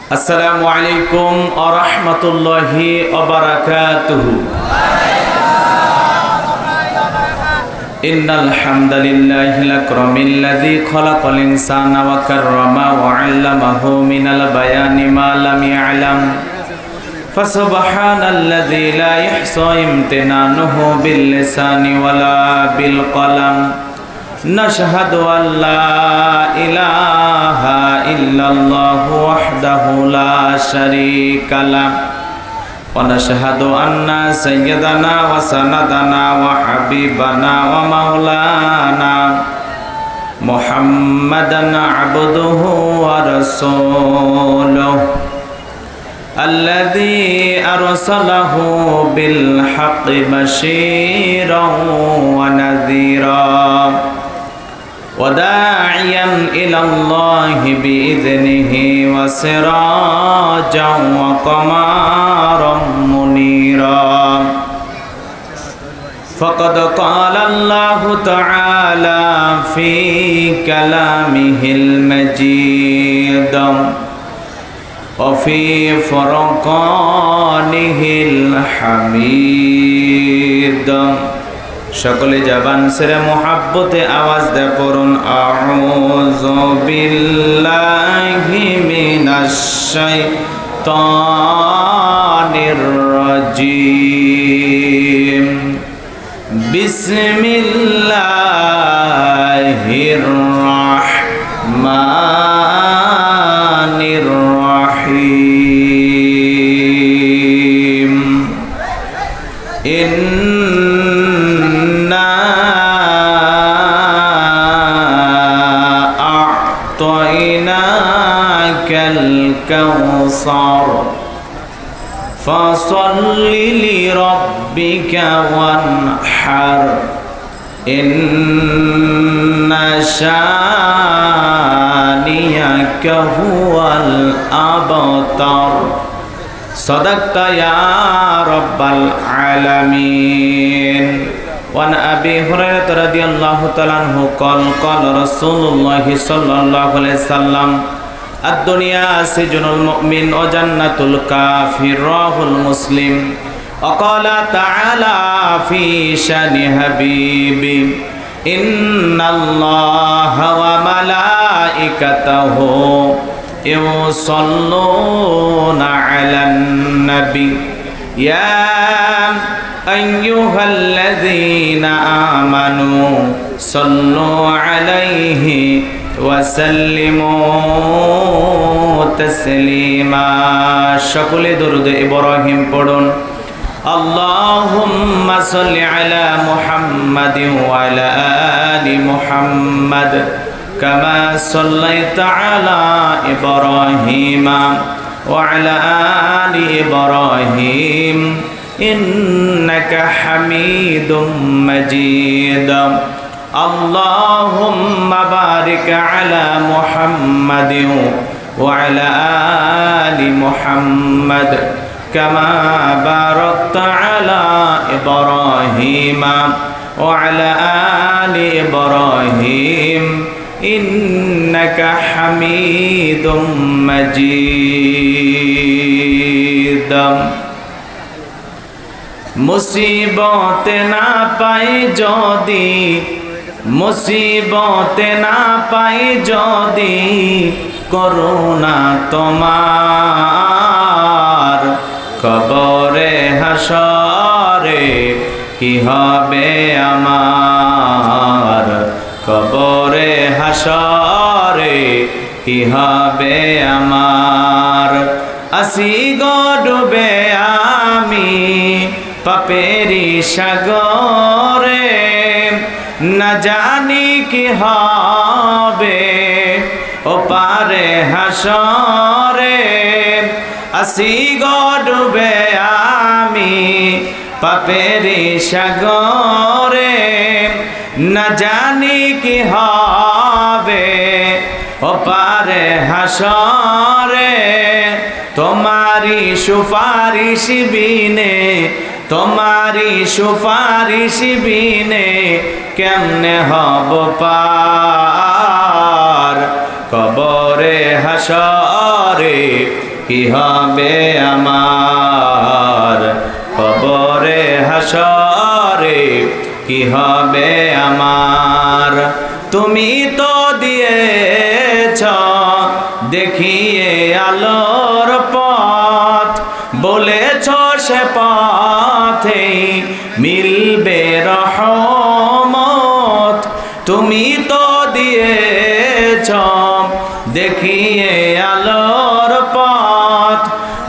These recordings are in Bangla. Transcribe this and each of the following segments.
আসসালামু আলাইকুম ওয়া রাহমাতুল্লাহি ওয়া বারাকাতুহু। ইন্নাল হামদালিল্লাহিল আকরামিল্লাযী খালাকাল ইনসানা ওয়া কাররামা ওয়া 'আল্লামাহু মিনাল বায়ানি মা লাম ইয়া'লাম। ফাসুবহানাল্লাযী লা ইহসা ইমতিনানুহু বিল লিসানি ওয়ালা বিল কলাম। নাশহাদু আল্লা ইলাহা ইল্লাল্লাহু ওয়াহদাহু লা শারীকা লাহু ওয়া নাশহাদু আন্না সাইয়্যিদানা ওয়া সানাদানা ওয়া হাবিবানা ওয়া মাওলানা মুহাম্মাদান আবদুহু ওয়া রাসূলুহু الذي أرسله بالحق بشيرا ونذيرا وداعيا إلى الله بإذنه وسراجا وقمرا منيرا فقد قال الله تعالى في كلامه المجيد وفي فرقانه الحميد। সকলে জবান সেরে মুহাব্বতে আওয়াজ দে পড়ুন আউযু বিল্লাহি মিনাশ শাইতানির রাজিম। বিসমিল্লাহির রাহমানির রাহিম। ইন্না আ'তাইনাকাল কাউসার ফাসাল্লি লিরাব্বিকা ওয়ানহার ইন্না শানিয়াকা হুয়াল আবতার। صدقت يا رب العالمين. وعن أبي هريرة رضي الله تعالى عنه قال قال رسول الله صلى الله عليه وسلم الدنيا سجن المؤمن وجنة الكافر رواه مسلم. وقال تعالى في شأن حبيبي إن الله وملائكته يصلون على النبي يا أيها الذين آمنوا صلوا عليه وسلموا تسليما. সকলে দরুদ ইব্রাহিম পড়ুন। اللهم صل على محمد وعلى آل محمد كما صليت على إبراهيم وعلى آل إبراهيم إنك حميد مجيد. اللهم بارك على محمد وعلى آل محمد كما باركت على إبراهيم وعلى آل إبراهيم إنك حميد مجيد. মুসিবতে না পাই যদি, মুসিবতে না পাই যদি করুণা তোমার, কবরে হাসরে কি হবে আমার, কবরে হাসরে কি হবে আমার। আসি গো ডুবে আমি পাপেরি সাগরে, না জানি কি হবে ও পারে হাসরে। আসি গো ডুবে আমি পাপেরি সাগরে, না জানি কি হবে ও পারে হাসরে। তোমারি সুপারিশ বিনে, তোমারি সুপারিশ বিনে কেমনে হব পার, কবরে হাসরে কি হবে আমার, কবরে হাসরে কি হবে আমার। তুমি তো দিয়েছ দেখিয়ে আলোর পথ, বলেছ সে পথেই মিলবে রহমত। তুমি তো দিয়েছ দেখিয়ে আলোর পথ,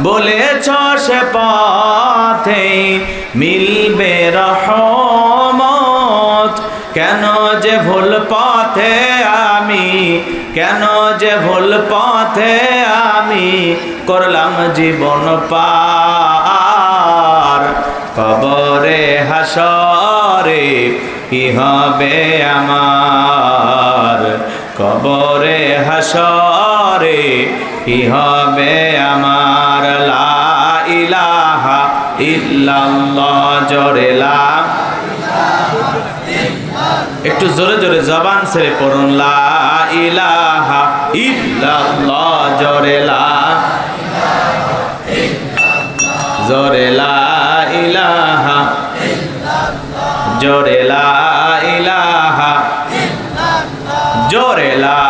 বলেছ সে পথেই মিলবে রহমত। কেন যে ভুল পথে আমি, কেন যে ভুল পথে আমি করলাম জীবন পার। কবরে হাসরে কি হবে আমার, কবরে হাসরে কি হবে আমার। লা ইলাহা ইল্লাল্লাহ, জোরে লা, একটু জোরে জোরে জবান ছেড়ে পড়ুন। লা ইলাহা ইল্লাল্লাহ, জোরে লা, জোরে লা ইলাহা, জোরে লা ইলাহা, জোরে লা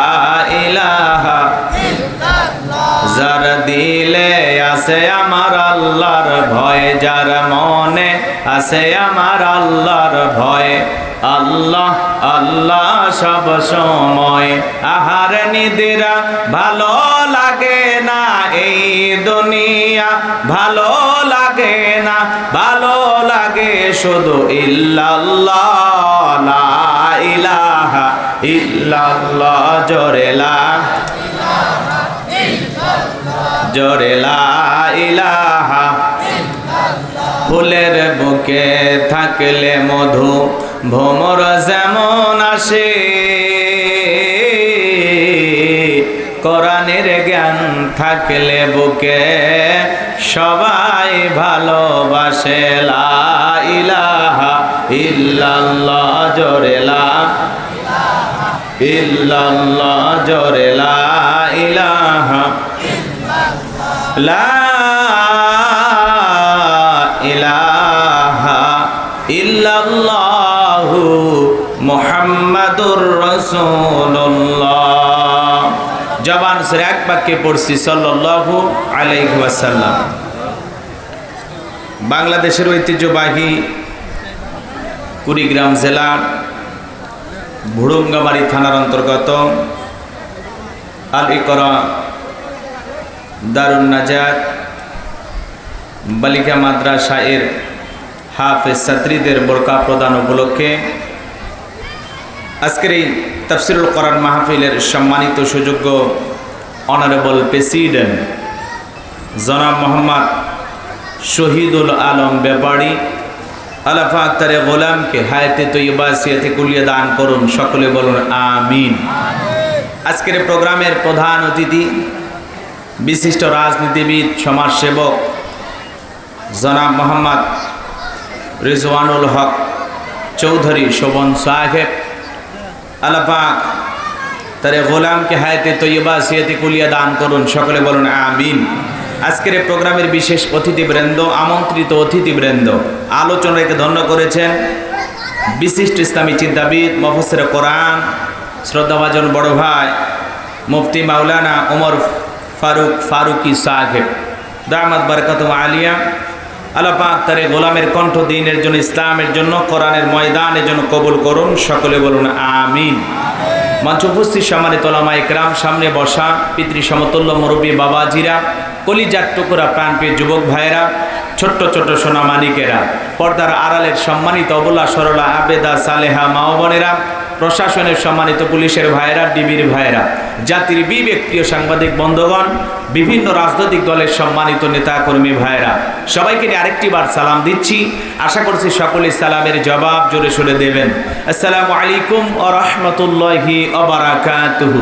ইলাহা। যার দিলে আছে আমার আল্লাহর ভয়, যার মনে আছে আমার আল্লাহর ভয়, আল্লাহ আল্লাহ সব সময়। আহার নিদিরা ভালো লাগে না এই দুনিয়া, ভালো লাগে না, ভালো লাগে শুধু ইল্লাল্লাহ। লা ইলাহা ইল্লাল্লাহ, জোরে লা, জোরে লা ইলাহা। ফুলের বুকে থাকলে মধু ভ্রমর যেমন আসে, কোরআনের জ্ঞান থাকলে বুকে সবাই ভালোবাসে। লা ইলাহা ইল্লাল্লাহ, জোরে লা ইল্লাল্লাহ, জোরে লা ইলাহা, লা ইলাহা ইল্লাল্লাহু মুহাম্মাদুর রাসূলুল্লাহ। জবান ছেড়ে এক বাক্যে পড়ছি সাল্লাল্লাহু আলাইহি ওয়াসাল্লাম। বাংলাদেশের ঐতিহ্যবাহী কুড়িগ্রাম জেলার ভুড়ুঙ্গামারী থানার অন্তর্গত আল ইকরা দারুন নাজাত বালিকা মাদ্রাসা এর হাফেজ ছাত্রীদের বোরকা প্রদান উপলক্ষে আজকের এই তাফসিরুল কোরআন মাহফিলের সম্মানিত সুযোগ্য অনারেবল প্রেসিডেন্ট জনাব মোহাম্মদ শহীদুল আলম ব্যাপারী, আল্লাহ পাক তার গোলামকে হায়াতে তৈয়বা সিয়াতে কুলিয়া দান করুন, সকলে বলুন আমিন। আজকের প্রোগ্রামের প্রধান অতিথি বিশিষ্ট রাজনীতিবিদ সমাজসেবক জনাব মোহাম্মদ রিজওয়ানুল হক চৌধুরী শোভন সাহেব, আল্লাহ পাক তার গোলামকে হায়াতে তৈয়বা সিয়াতে কুলিয়া দান করুন, সকলে বলুন আমিন। আজকের এই প্রোগ্রামের বিশেষ অতিথিবৃন্দ, আমন্ত্রিত অতিথিবৃন্দ, আলোচনাকে ধন্য করেছেন বিশিষ্ট ইসলামী চিন্তাবিদ মুফাসসির কোরআন শ্রদ্ধাভাজন বড় ভাই মুফতি মাওলানা ওমর ফারুকি সাহেব দামাত বারাকাতুহু আলিয়া। আল্লাহ পাক তার গোলামের কণ্ঠ দ্বীনের জন্য, ইসলামের জন্য, কোরআনের ময়দানের জন্য কবুল করুন, সকলে বলুন আমিন। মঞ্চ উপস্থিত সম্মানিত উলামা ইকরাম, সামনে বসা পিতৃ সমতুল্য মুরব্বী বাবাজিরা, কলিজার টুকরা প্রাণপ্রিয় যুবক ভাইয়েরা, ছোট্ট ছোট্ট সোনা মানিকেরা, পর্দার আড়ালের সম্মানিত অবলা সরলা আবেদা সালেহা মা ও বোনেরা, প্রশাসনের সম্মানিত পুলিশের ভাইয়েরা, ডিবির ভাইয়েরা, জাতির বিবেক প্রিয় সাংবাদিক বন্ধুগণ, বিভিন্ন রাজনৈতিক দলের সম্মানিত নেতাকর্মী ভাইয়েরা, সবাইকে নিয়ে আরেকটি বার সালাম দিচ্ছি। আশা করছি সকলে সালামের জবাব জোরে সোরে দেবেন। আসসালামু আলাইকুম ওয়া রাহমাতুল্লাহি ওয়া বারাকাতুহু।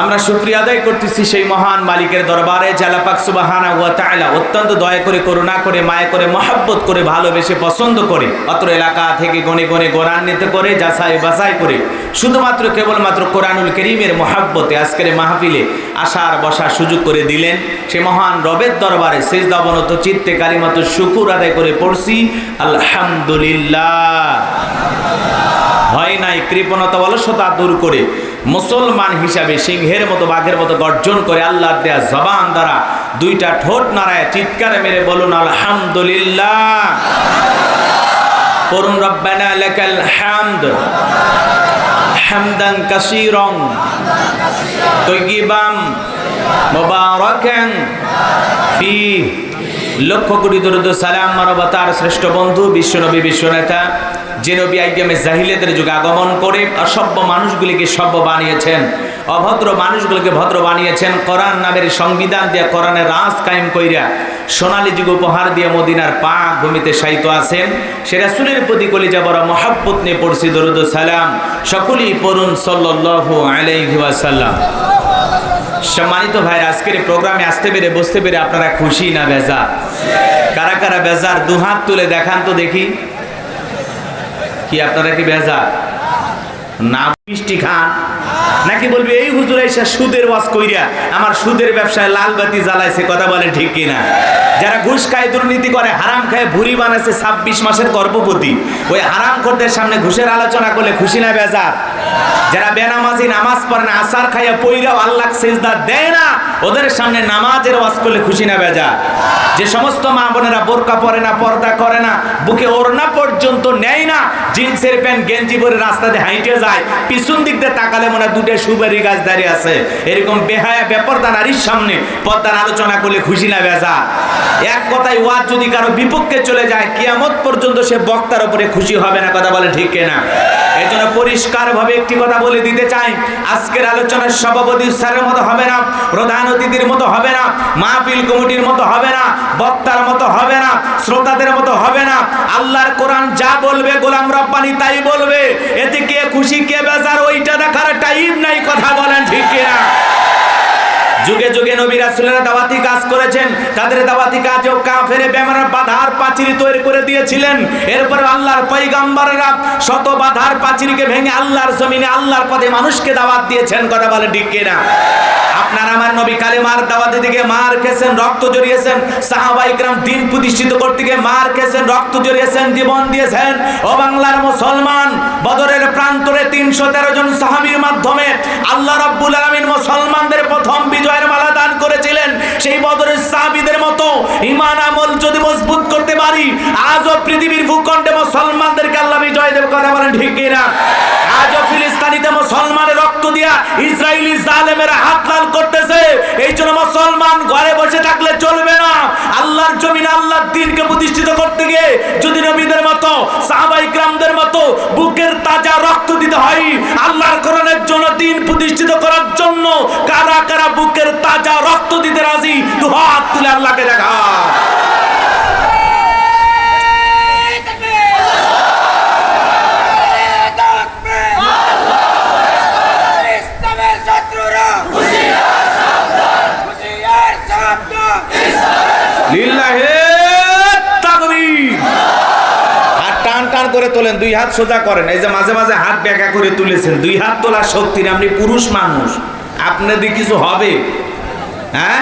আমরা শুকরিয়া আদায় করতেছি সেই মহান মালিকের দরবারে যে আল্লাহ পাক সুবহানাহু ওয়া তাআলা অত্যন্ত দয়া করে, করুণা করে, মায়া করে, মহব্বত করে, ভালোবেসে, পছন্দ করে অত্র এলাকা থেকে গনে গনে গোরান্বিত করে, যাচাই বাছাই করে শুধুমাত্র কেবলমাত্র কোরআনুল কারীমের মহব্বতে আজকের মাহফিলে আসার বসার সুযোগ করে দিলেন। সেই মহান রবের দরবারে সিজদা অবনত চিত্তে কালিমাতু শুকুর আদায় করে পড়ছি আলহামদুলিল্লাহ। হয় নাই কৃপণতা অলসতা দূর করে মুসলমান হিসাবে সিংহের মতো বাঘের মতো গর্জন করে আল্লাহর দেয়া জবান দ্বারা দুইটা ঠোঁট নাড়ায় চিৎকার মেরে বলুন আলহামদুলিল্লাহ। পড়ুন রব্বানা লাকাল হামদ হামদান কাসীরান তাইয়িবান মুবারাকান ফি। লক্ষ কোটি দরুদ সালাম মানবতার শ্রেষ্ঠ বন্ধু বিশ্বনবী বিশ্বনেতা যে নবী আইয়ামে জাহিলিয়াতের যুগে আগমন করে অসভ্য মানুষগুলিকে সভ্য বানিয়েছেন, অভদ্র মানুষগুলোকে ভদ্র বানিয়েছেন, কোরআন নামের সংবিধান দিয়ে কোরআনের রাজ কায়েম কইরা সোনালী যুগ উপহার দিয়ে মদিনার পাক ভূমিতে শায়িত আছেন। সে রাসূলের প্রতি কলিজা বড় মহব্বত নিয়ে পড়ছি দরুদ সালাম। সকলেই পড়ুন সাল্লাল্লাহু আলাইহি ওয়াসাল্লাম। সম্মানিত ভাইরা, আজকের প্রোগ্রামে আসতে পেরে বসতে পেরে আপনারা খুশি না বেজার? কারা কারা বেজার দুহাত তুলে দেখান তো দেখি। কি আপনারা কি বেজার? না মিষ্টি খান নাকি বলবে এই হুজুর এসে সুদের ওয়াজ কইরা আমার সুদের ব্যবসায় লাল বাতি জ্বালাইছে? কথা বলেন ঠিক কিনা? যারা ঘুষ খায়, দুর্নীতি করে, হারাম খায়, ভুঁড়ি বানাইছে 26 মাসের গর্ভবতী, ওই হারাম খোরদের সামনে ঘুষের আলোচনা করলে খুশি না বেজার? যারা বেনামাজি, নামাজ পড়ে না, আসার খাইয়া পইরাও আল্লাহ সিজদা দেয় না, ওদের সামনে নামাজের ওয়াজ করলে খুশি না বেজার? যে সমস্ত মা বোনেরা বোরকা পরে না, পর্দা করে না, বুকে ওড়না পর্যন্ত নেয় না, জিন্সের প্যান্ট গেঞ্জি পরে রাস্তা দিয়ে হাইটে যায়, পিছন দিক দিয়ে তাকালে মনে হয় দুটো সুপারি গাছ দাঁড়িয়ে আছে, এরকম বেহায়া বেপরদা নারীর সামনে পর্দার আলোচনা করলে খুশি না বেজার? এক কথায় ওয়াজ যদি কারো বিপক্ষে চলে যায়, কিয়ামত পর্যন্ত সে বক্তার উপরে খুশি হবে না। কথা বলে ঠিক কিনা? এই জন্য পরিষ্কার ভাবে একটি কথা বলে দিতে চাই, আজকের আলোচনার সভাপতি স্যারের মতো হবে না, প্রধান অতিথির মতো হবে না, মাহফিল কমিটির মতো হবে না, বক্তার মতো হবে না, শ্রোতাদের মতো হবে না। আল্লাহর কোরআন যা বলবে গোলাম রব্বানি তাই বলবে। এতে কে খুশি কে বেজার ওইটা দেখার টাইম নাই। কথা বলেন ঠিক কিনা? যুগে যুগে নবী রাসূলেরা দাওয়াতি কাজ করেছেন, তাদের দাওয়াতি কাজেও কাফেরে বেমানের বাধার পাঁচিল তৈরি করে দিয়েছিলেন। এরপর আল্লাহর পয়গম্বরেরা শত বাধার পাঁচিলকে ভেঙে আল্লাহর জমিনে আল্লাহর পথে মানুষকে দাওয়াত দিয়েছেন। কথা বলে ঠিক কিনা? আপনার আমার নবী কালেমার দাওয়াতে দিকে মার খেয়েছেন, রক্ত জড়িয়েছেন, সাহাবায়ে কেরাম দিন প্রতিষ্ঠিত করতে গিয়ে মার খেয়েছেন, রক্ত জড়িয়েছেন, জীবন দিয়েছেন। ও বাংলার মুসলমান, বদরের প্রান্তরে 313 জন সাহাবীর মাধ্যমে আল্লাহ রাব্বুল আলামিন মুসলমানদের প্রথম বিজয়ের মালা দান করেছিলেন। সেই বদরের সাহাবীদের মতো ঈমান আমল যদি মজবুত করতে পারি, আজও পৃথিবীর ভূখণ্ডে মুসলমানদেরকে আল্লাহ বিজয় দেবে। কথা বলেন ঠিক কিনা? আজও ফিলিস্তিনিতে মুসলমানের রক্ত দিয়া ইসরায়েলি জালেমেরা হাত লাল করতেছে। এই জন্য মুসলমান ঘরে বসে থাকলে চলবে না। আল্লাহর জমিনে আল্লাহর দ্বীনকে প্রতিষ্ঠিত করতে গিয়ে যদি নবীদের মতো সাহাবায়ে কেরামদের মতো বুকের তাজা রক্ত দিতে হয়, আল্লাহর কোরআনের জন্য দ্বীন প্রতিষ্ঠিত করার জন্য কারা কারা বুকের তাজা রক্ত দিতে রাজি? দুহাত তুলে আল্লাহকে দেখা। করে তোলেন, দুই হাত সোজা করেন। এই যে মাঝে মাঝে হাত ব্যাকা করে তুলেছেন, দুই হাত তোলার শক্তি নেই। আপনি পুরুষ মানুষ, আপনাদের কিছু হবে? হ্যাঁ,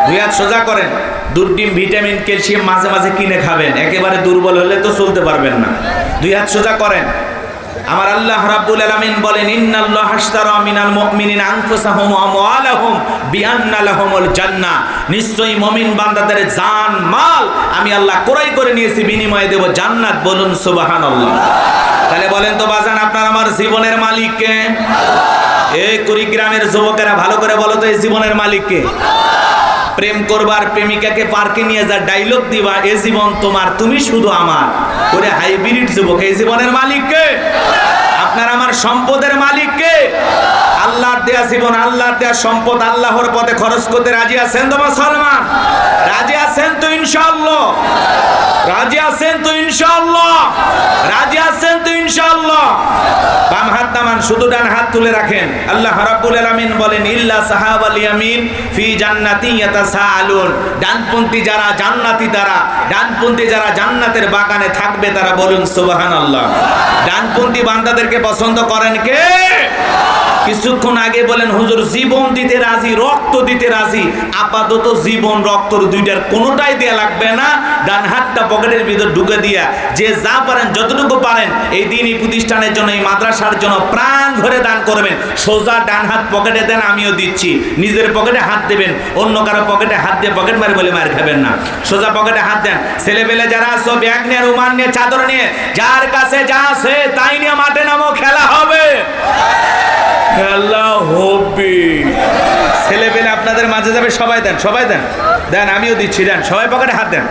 দুই হাত সোজা করেন। দুর্ডিম, ভিটামিন, ক্যালসিয়াম মাঝে মাঝে কিনে খাবেন। একেবারে দুর্বল হলে তো চলতে পারবেন না। দুই হাত সোজা করেন। আমার আল্লাহ রাব্বুল আলামিন বলেন, ইন্নাল্লাহা আশতারা মিনাল মুমিনিনা আনফুসাহুম ওয়া আমওয়ালাহুম বিআন্না লাহুমুল জান্নাহ। নিশ্চয়ই মুমিন বান্দাদের জান মাল আমি আল্লাহ ক্রয় করে নিয়েছি, বিনিময়ে দেব জান্নাত। বলুন সুবহানাল্লাহ। তাহলে বলেন তো বাজান, আপনার আমার জীবনের মালিক কে? এই কুড়িগ্রামের যুবকেরা ভালো করে বলো তো, এই জীবনের মালিক কে? প্রেম করবার প্রেমিকাকে পার্কে নিয়ে যা ডায়লগ দিবা, এ জীবন তোমার, তুমি শুধু আমার, ওরে হাইব্রিড যুবক। এই জীবনের মালিক কে? আপনার আমার সম্পদের মালিক কে? আল্লাহর দেয়া জীবন, আল্লাহর দেয়া সম্পদ আল্লাহর পথে খরচ করতে রাজি আছেন তো মুসলমান? রাজি আছেন তো ইনশাআল্লাহ? রাজি আছেন তো ইনশাআল্লাহ? রাজি আছেন তো ইনশাআল্লাহ? ইনশাআল্লাহ? বাম হাত নামান, শুধু ডান হাত তুলে রাখেন। আল্লাহ রাব্বুল আলামিন বলেন ইল্লা সাহাবাল ইয়ামিন ফি জান্নাতি ইয়াতাসাআলুন। ডানপন্থী যারা জান্নাতি, তারা ডানপন্থী যারা জান্নাতের বাগানে থাকবে, তারা বলুন সুবহানাল্লাহ। ডানপন্থী বান্দাদেরকে পছন্দ করেন কে? কিছুক্ষণ আগে বলেন হুজুর জীবন দিতে রাজি, রক্ত দিতে রাজি। আপাতত জীবন রক্ত দুইটার কোনোটাই দেয়া লাগবে না। ডান হাতটা পকেটের ভিতর ঢুকে দিয়া যে যা পারেন, যতটুকু পারেন এই দিনই প্রতিষ্ঠানের জন্য, এই মাদ্রাসার জন্য প্রাণ ভরে দান করবেন। সোজা ডান হাত পকেটে দেন, আমিও দিচ্ছি। নিজের পকেটে হাত দেবেন, অন্য কারো পকেটে হাত দিয়ে পকেট মারে বলে মার খাবেন না। সোজা পকেটে হাত দেন। ছেলেপেলে যারা আছো, ব্যাগ নিয়ে, রুমাল নিয়ে, চাদর নিয়ে, যার কাছে যা আছে তাই নিয়ে মাঠে নামো, খেলা হবে, খেলা হবে। ছেলেপেলে আপনাদের মাঝে যাবে, সবাই দেন, সবাই দেন, দেন, আমিও দিচ্ছি, দেন, সবাই পকেটে হাত দেন।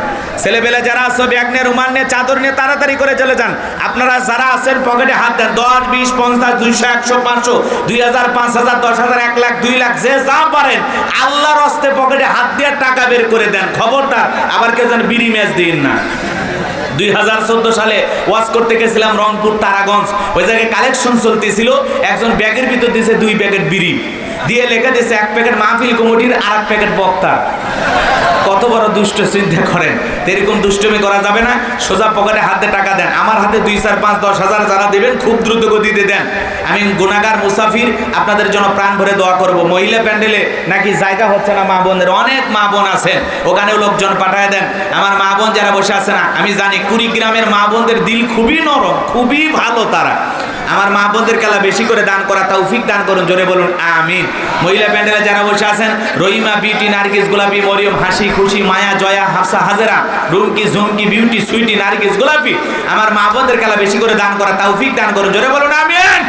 ছেলেপেলে যারা আছো, ব্যাগ নিয়ে, রুমাল নিয়ে, চাদর নিয়ে তাড়াতাড়ি করে চলে যান। আপনারা যারা আছেন পকেটে হাত দেন। 10, 20, 50, 200, 100, 500, 2000, 5000, 10,000, 1 লাখ, 2 লাখ, যে যা পারেন আল্লাহর হস্তে পকেটে হাত দিয়ে টাকা বের করে দেন। খবরদার আবার কেউ যেন বিড়ি ম্যাচ দিন না। 2014 সালে ওয়াজ করতে গেছিলাম রংপুর তারাগঞ্জ। ওই জায়গায় কালেকশন চলতেছিল। একজন ব্যাগের ভিতর দিয়েছে 2 প্যাকেট বিড়ি, দিয়ে লেখা দিয়েছে 1 প্যাকেট মাহফিল কমিটির আর 1 প্যাকেট বক্তা। কত বড় দুষ্ট, চিন্তা করেন। এরকম দুষ্টমি করা যাবে না। সোজা পকেটে হাতে টাকা দেন। আমার হাতে 2, 4, 5, 10,000 যারা দেবেন খুব দ্রুত গতিতে দেন। আমি গুনাহগার মুসাফির, আপনাদের জন্য প্রাণ ভরে দোয়া করব। মহিলা প্যান্ডেলে নাকি জায়গা হচ্ছে না, মা বোনদের, অনেক মা বোন আছেন, ওখানেও লোকজন পাঠায় দেন। আমার মা বোন যারা বসে আছে না, আমি জানি কুড়িগ্রামের মা বোনদের দিল খুবই নরম, খুবই ভালো তারা। আমার মা বোনদের কালা বেশি করে দান করা তৌফিক দান করুন, জোরে বলুন আমিন। মহিলা প্যান্ডেলে যারা বসে আছেন, রহিমা, বিউটি, নার্গিস, গোলাপি, মরিয়ম, হাসি, খুশি, মায়া, জয়া, হাফসা, হাজেরা, রুমকি, ঝুমকি, বিউটি, সুইটি, নার্গিস, গোলাপি, আমার মা বোনদের কালা বেশি করে দান করা তৌফিক দান করুন, জোরে বলুন আমিন।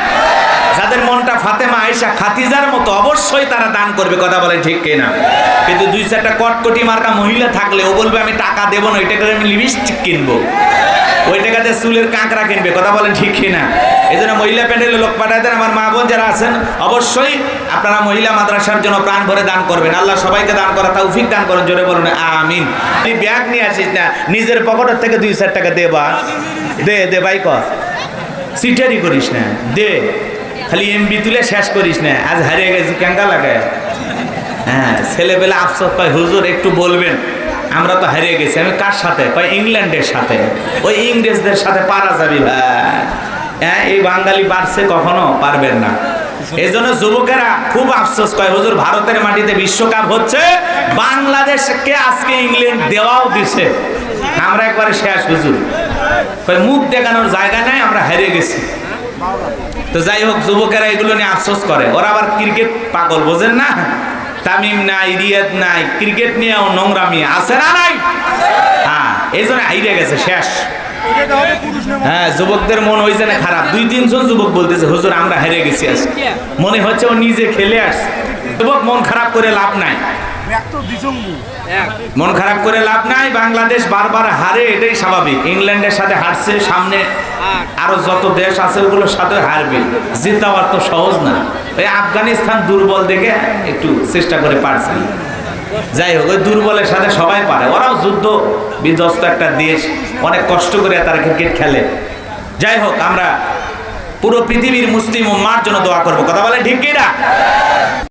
যাদের মনটা ফাতেমা, আয়েশা, খাদিজার মতো, অবশ্যই তারা দান করবে, কথা বলেন ঠিক কিনা? কিন্তু 2-4টা কটকটি মার্কা মহিলা থাকলে ও বলবে আমি টাকা দেবো না, এটা করে আমি লিপস্টিক কিনবো, ওই টাকাতে চুলের কাঁকড়া কিনবে, কথা বলেন ঠিক কিনা? এই জন্য মহিলা প্যান্ডেলে লোক পাঠায় দেন। আমার মা বোন যারা আছেন, অবশ্যই আপনারা মহিলা মাদ্রাসার জন্য প্রাণ ভরে দান করবেন। আল্লাহ সবাইকে দান করা তৌফিক দান করেন, জোরে বলুন আমিন। তুই ব্যাগ নিয়ে আসিস না, নিজের পকেটের থেকে 2-4 টাকা দে, বা দে ভাই, কর, সিটারি করিস না, দে, খালি এমবি তুলে শেষ করিস না। আজ হারিয়ে গেছি, কেঙ্কা লাগে। হ্যাঁ, ছেলেবেলা আফসোস পায়, হুজুর একটু বলবেন আমরা তো হারিয়ে গেছি। আমি কার সাথে? কয় ইংল্যান্ডের সাথে, ওই ইংরেজদের সাথে পারা যাবি ভাই। হ্যাঁ, এই বাঙালি পারছে, কখনো পারবেন না। এই জন্য যুবকেরা খুব আফসোস কয়, হুজুর ভারতের মাটিতে বিশ্বকাপ হচ্ছে, বাংলাদেশকে আজকে ইংল্যান্ড দেওয়াও দিছে, আমরা একবারে শেষ হুজুর। মুখ দেখানোর জায়গা নাই, আমরা হারিয়ে গেছি। তো যাই হোক, যুবকেরা এগুলো নিয়ে আফসোস করে। ওরা আবার ক্রিকেট পাগল, বোঝেন না? তামিম নাই, রিয়াদ নাই, ক্রিকেট নিয়েও নোংরামি আছে না নাই? হ্যাঁ, এই জন্য হারিয়ে গেছে, শেষ। হ্যাঁ, যুবকদের মন হয়েছে না খারাপ। 2-3 জন যুবক বলতেছে হুজুর আমরা হেরে গেছি আজকে। মনে হচ্ছে ও নিজে খেলে আসছে। যুবক মন খারাপ করে লাভ নাই, মন খারাপ করে লাভ নাই। বাংলাদেশ বারবার হারে, এটাই স্বাভাবিক। ইংল্যান্ডের সাথে হারছে, সামনে আরো যত দেশ আছে ওগুলোর সাথে হারবে। জেতাবার তো সহজ না। এই আফগানিস্তান দুর্বল দেখে একটু চেষ্টা করে পারছে। যাই হোক, ওই দুর্বলের সাথে সবাই পারে, ওরাও যুদ্ধ বিধ্বস্ত একটা দেশ, অনেক কষ্ট করে তারা ক্রিকেট খেলে। যাই হোক, আমরা পুরো পৃথিবীর মুসলিম উম্মার জন্য দোয়া করবো, কথা বলে ঠিক কিনা?